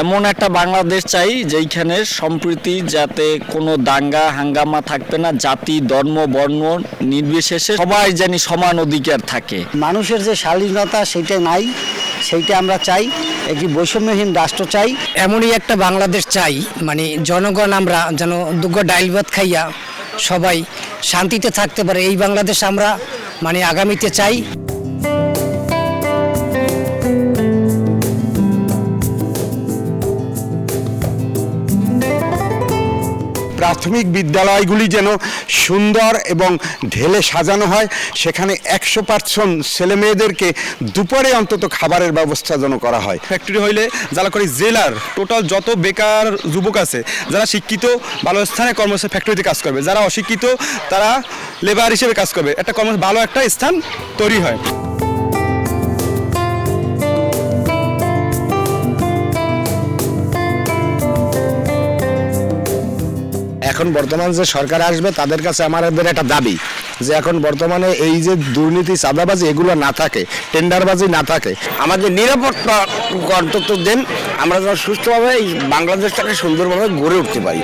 এমন একটা বাংলাদেশ চাই যেইখানে সম্প্রীতি, যাতে কোনো দাঙ্গা হাঙ্গামা থাকবে না, জাতি ধর্ম বর্ণ নির্বিশেষে সবাই জানি সমান অধিকার থাকে। মানুষের যে স্বাধীনতা সেটা নাই, সেইটা আমরা চাই। একটি বৈষম্যহীন রাষ্ট্র চাই। এমনই একটা বাংলাদেশ চাই, মানে জনগণ আমরা যেন দুগ্গ ডাইল ভাত খাইয়া সবাই শান্তিতে থাকতে পারে, এই বাংলাদেশ আমরা মানে আগামীতে চাই। প্রাথমিক বিদ্যালয়গুলি যেন সুন্দর এবং ঢেলে সাজানো হয়, সেখানে 100% ছেলে মেয়েদেরকে দুপুরে অন্তত খাবারের ব্যবস্থা যেন করা হয়। ফ্যাক্টরি হইলে জালাকাড়ি জেলার টোটাল যত বেকার যুবক আছে, যারা শিক্ষিত ভালো স্থানে কর্মস্থল ফ্যাক্টরিতে কাজ করবে, যারা অশিক্ষিত তারা লেবার হিসেবে কাজ করবে, একটা ভালো একটা স্থান তৈরি হয়। এখন বর্তমান যে সরকার আসবে তাদের কাছে আমাদের একটা দাবি যে এখন বর্তমানে এই যে দুর্নীতি চাঁদাবাজি এগুলো না থাকে, টেন্ডারবাজি না থাকে, আমাদের নিরাপত্তা অন্তত দেন, আমরা যেন সুস্থভাবে এই বাংলাদেশটাকে সুন্দরভাবে গড়ে উঠতে পারি।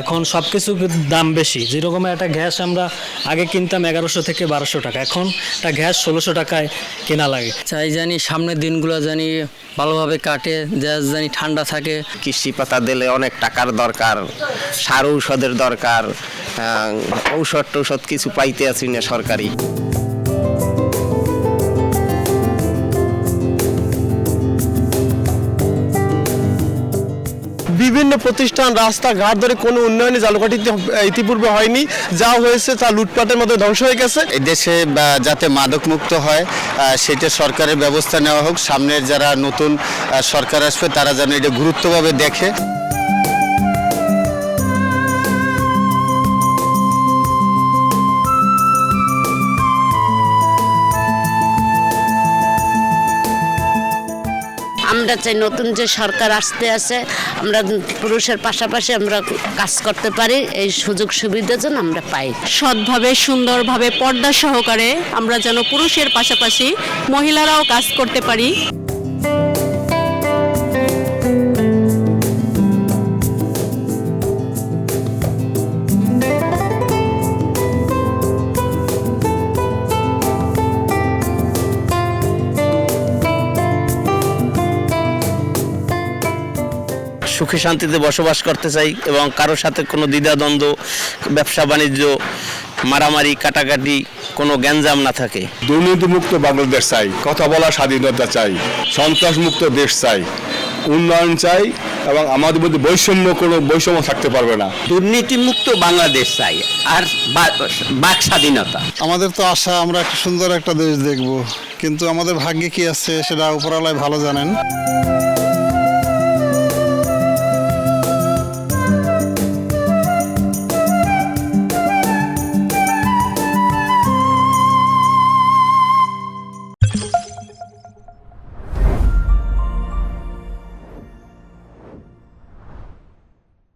এখন সব কিছুর দাম বেশি। যেরকম একটা গ্যাস আমরা আগে কিনতাম 1100 থেকে 1200 টাকা, এখন একটা গ্যাস 1600 টাকায় কেনা লাগে। চাই জানি সামনের দিনগুলো জানি ভালোভাবে কাটে, দেশ জানি ঠান্ডা থাকে। কৃষি পাতা দিলে অনেক টাকার দরকার, সার ঔষধের দরকার, ঔষধ কিছু পাইতে আছি না সরকারি। বিভিন্ন প্রতিষ্ঠান রাস্তাঘাট ধরে কোনো উন্নয়নে ঝালকাঠিতে ইতিপূর্বে হয়নি, যা হয়েছে তা লুটপাটের মধ্যে ধ্বংস হয়ে গেছে। এই দেশে যাতে মাদক মুক্ত হয় সেটা সরকারের ব্যবস্থা নেওয়া হোক। সামনের যারা নতুন সরকার আসবে তারা যেন এটা গুরুত্বভাবে দেখে। আমরা চাই নতুন যে সরকার আসতে আছে, আমরা পুরুষের পাশাপাশি আমরা কাজ করতে পারি, এই সুযোগ সুবিধা যেন আমরা পাই। সৎভাবে সুন্দরভাবে পর্দা সহকারে আমরা যেন পুরুষের পাশাপাশি মহিলারাও কাজ করতে পারি। সুখে শান্তিতে বসবাস করতে চাই এবং কারোর সাথে কোনো দ্বিধাদ্বন্দ্ব, ব্যবসা বাণিজ্য, মারামারি কাটাকাটি, কোনো গ্যাঞ্জাম না থাকে। দুর্নীতিমুক্ত বাংলাদেশ চাই, কথা বলার স্বাধীনতা চাই, সন্ত্রাসমুক্ত দেশ চাই, উন্নয়ন চাই এবং আমাদের মধ্যে কোনো বৈষম্য থাকতে পারবে না। দুর্নীতিমুক্ত বাংলাদেশ চাই আর বাক স্বাধীনতা। আমাদের তো আশা আমরা একটা সুন্দর একটা দেশ দেখব, কিন্তু আমাদের ভাগ্যে কি আছে সেটা উপরওয়ালাই ভালো জানেন।